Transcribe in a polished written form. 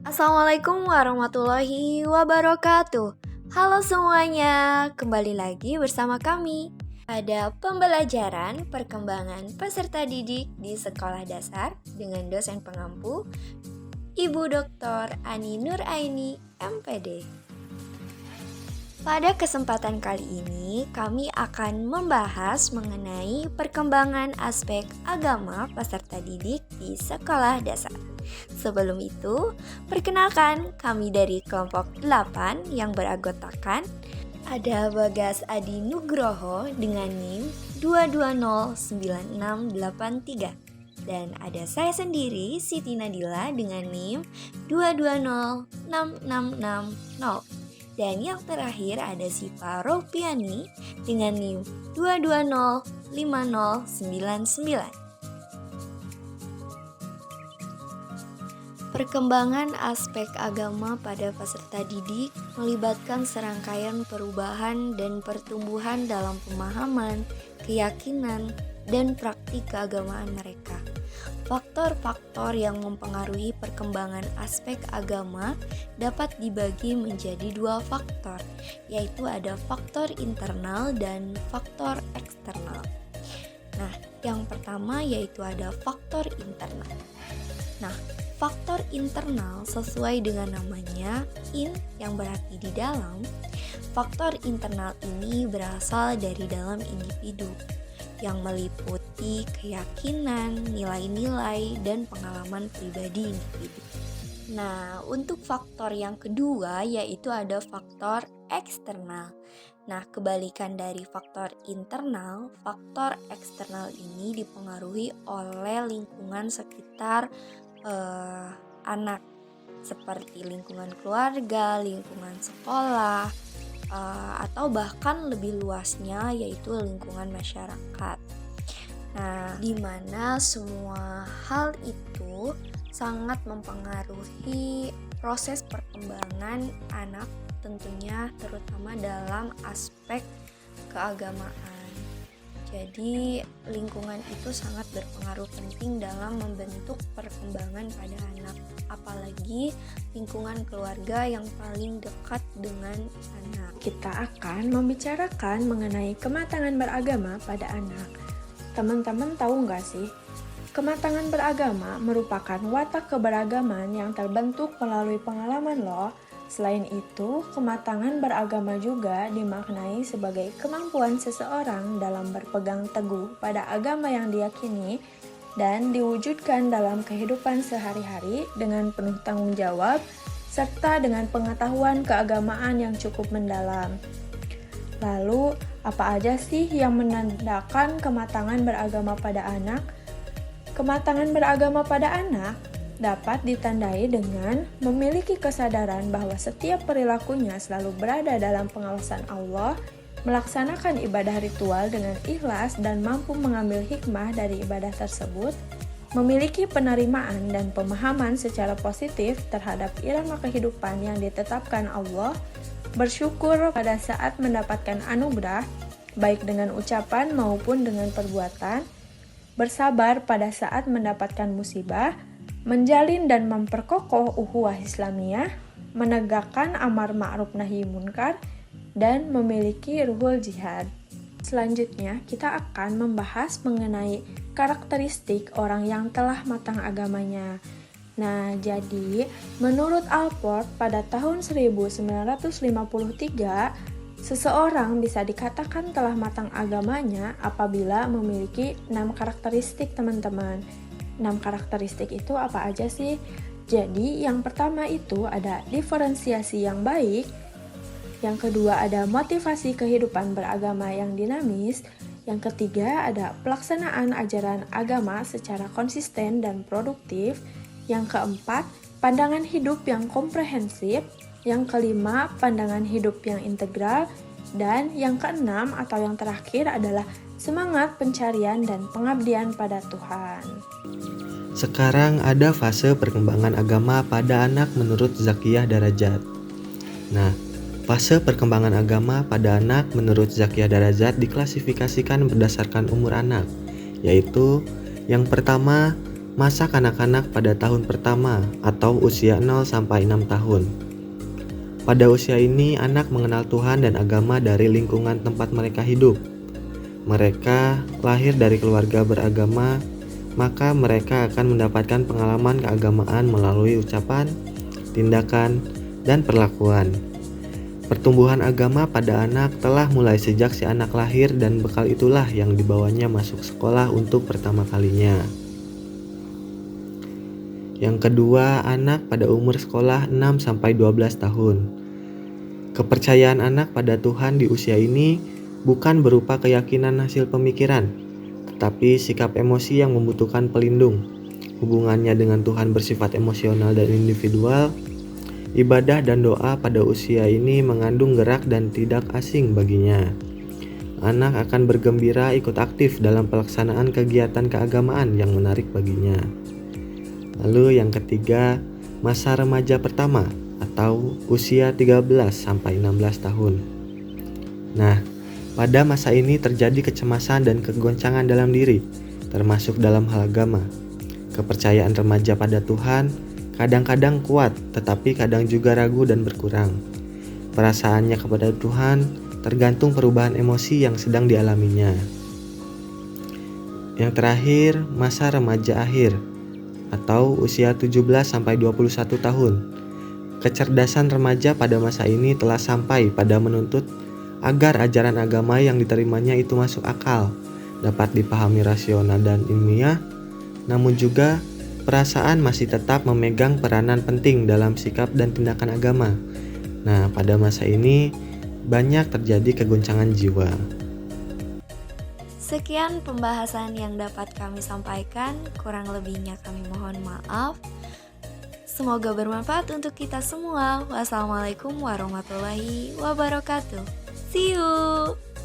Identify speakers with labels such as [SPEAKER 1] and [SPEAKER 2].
[SPEAKER 1] Assalamualaikum warahmatullahi wabarakatuh. Halo semuanya, kembali lagi bersama kami. Ada pembelajaran perkembangan peserta didik di sekolah dasar dengan dosen pengampu Ibu Dr. Ani Nuraini, MPD. Pada kesempatan kali ini, kami akan membahas mengenai perkembangan aspek agama peserta didik di sekolah dasar. Sebelum itu, perkenalkan kami dari kelompok 8 yang beranggotakan ada Bagas Adi Nugroho dengan NIM 2209683 dan ada saya sendiri Siti Nadila dengan NIM 2206660. Dan yang terakhir ada Siva Ropiani dengan NIM 2205099. Perkembangan aspek agama pada peserta didik melibatkan serangkaian perubahan dan pertumbuhan dalam pemahaman, keyakinan, dan praktik keagamaan mereka. Faktor-faktor yang mempengaruhi perkembangan aspek agama dapat dibagi menjadi dua faktor, yaitu ada faktor internal dan faktor eksternal. Nah, yang pertama yaitu ada faktor internal. Nah, faktor internal sesuai dengan namanya, in yang berarti di dalam. Faktor internal ini berasal dari dalam individu yang meliputi keyakinan, nilai-nilai, dan pengalaman pribadi individu. Nah, untuk faktor yang kedua yaitu ada faktor eksternal. Nah, kebalikan dari faktor internal, faktor eksternal ini dipengaruhi oleh lingkungan sekitar anak, seperti lingkungan keluarga, lingkungan sekolah, atau bahkan lebih luasnya yaitu lingkungan masyarakat. Nah, di mana semua hal itu sangat mempengaruhi proses perkembangan anak, tentunya terutama dalam aspek keagamaan. Jadi lingkungan itu sangat berpengaruh penting dalam membentuk perkembangan pada anak, apalagi lingkungan keluarga yang paling dekat dengan anak.
[SPEAKER 2] Kita akan membicarakan mengenai kematangan beragama pada anak. Teman-teman tahu nggak sih? Kematangan beragama merupakan watak keberagaman yang terbentuk melalui pengalaman loh. Selain itu, kematangan beragama juga dimaknai sebagai kemampuan seseorang dalam berpegang teguh pada agama yang diyakini dan diwujudkan dalam kehidupan sehari-hari dengan penuh tanggung jawab serta dengan pengetahuan keagamaan yang cukup mendalam. Lalu, apa aja sih yang menandakan kematangan beragama pada anak? Kematangan beragama pada anak dapat ditandai dengan memiliki kesadaran bahwa setiap perilakunya selalu berada dalam pengawasan Allah, melaksanakan ibadah ritual dengan ikhlas dan mampu mengambil hikmah dari ibadah tersebut, memiliki penerimaan dan pemahaman secara positif terhadap irama kehidupan yang ditetapkan Allah, bersyukur pada saat mendapatkan anugerah, baik dengan ucapan maupun dengan perbuatan, bersabar pada saat mendapatkan musibah, menjalin dan memperkokoh ukhuwah Islamiyah, menegakkan amar ma'ruf nahi munkar, dan memiliki ruhul jihad. Selanjutnya, kita akan membahas mengenai karakteristik orang yang telah matang agamanya. Nah, jadi menurut Alport pada tahun 1953, seseorang bisa dikatakan telah matang agamanya apabila memiliki 6 karakteristik, teman-teman. 6 karakteristik itu apa aja sih? Jadi yang pertama itu ada diferensiasi yang baik, yang kedua ada motivasi kehidupan beragama yang dinamis, yang ketiga ada pelaksanaan ajaran agama secara konsisten dan produktif, yang keempat pandangan hidup yang komprehensif, yang kelima pandangan hidup yang integral, dan yang keenam atau yang terakhir adalah semangat pencarian dan pengabdian pada Tuhan.
[SPEAKER 3] Sekarang ada fase perkembangan agama pada anak menurut Zakiyah Darajat. Nah, fase perkembangan agama pada anak menurut Zakiyah Darajat diklasifikasikan berdasarkan umur anak, yaitu yang pertama Masa kanak-kanak pada tahun pertama atau usia 0 sampai 6 tahun. Pada usia ini, anak mengenal Tuhan dan agama dari lingkungan tempat mereka hidup. Mereka lahir dari keluarga beragama, maka mereka akan mendapatkan pengalaman keagamaan melalui ucapan, tindakan, dan perlakuan. Pertumbuhan agama pada anak telah mulai sejak si anak lahir dan bekal itulah yang dibawanya masuk sekolah untuk pertama kalinya. Yang kedua, anak pada umur sekolah 6 sampai 12 tahun. Kepercayaan anak pada Tuhan di usia ini bukan berupa keyakinan hasil pemikiran, tetapi sikap emosi yang membutuhkan pelindung. Hubungannya dengan Tuhan bersifat emosional dan individual. Ibadah dan doa pada usia ini mengandung gerak dan tidak asing baginya. Anak akan bergembira ikut aktif dalam pelaksanaan kegiatan keagamaan yang menarik baginya. Lalu yang ketiga, masa remaja pertama atau usia 13 sampai 16 tahun. Nah, pada masa ini terjadi kecemasan dan kegoncangan dalam diri, termasuk dalam hal agama. Kepercayaan remaja pada Tuhan kadang-kadang kuat, tetapi kadang juga ragu dan berkurang. Perasaannya kepada Tuhan tergantung perubahan emosi yang sedang dialaminya. Yang terakhir, masa remaja akhir atau usia 17 sampai 21 tahun. Kecerdasan remaja pada masa ini telah sampai pada menuntut agar ajaran agama yang diterimanya itu masuk akal, dapat dipahami rasional dan ilmiah, namun juga perasaan masih tetap memegang peranan penting dalam sikap dan tindakan agama. Nah, pada masa ini banyak terjadi kegoncangan jiwa.
[SPEAKER 1] Sekian pembahasan yang dapat kami sampaikan, kurang lebihnya kami mohon maaf. Semoga bermanfaat untuk kita semua. Wassalamualaikum warahmatullahi wabarakatuh. See you!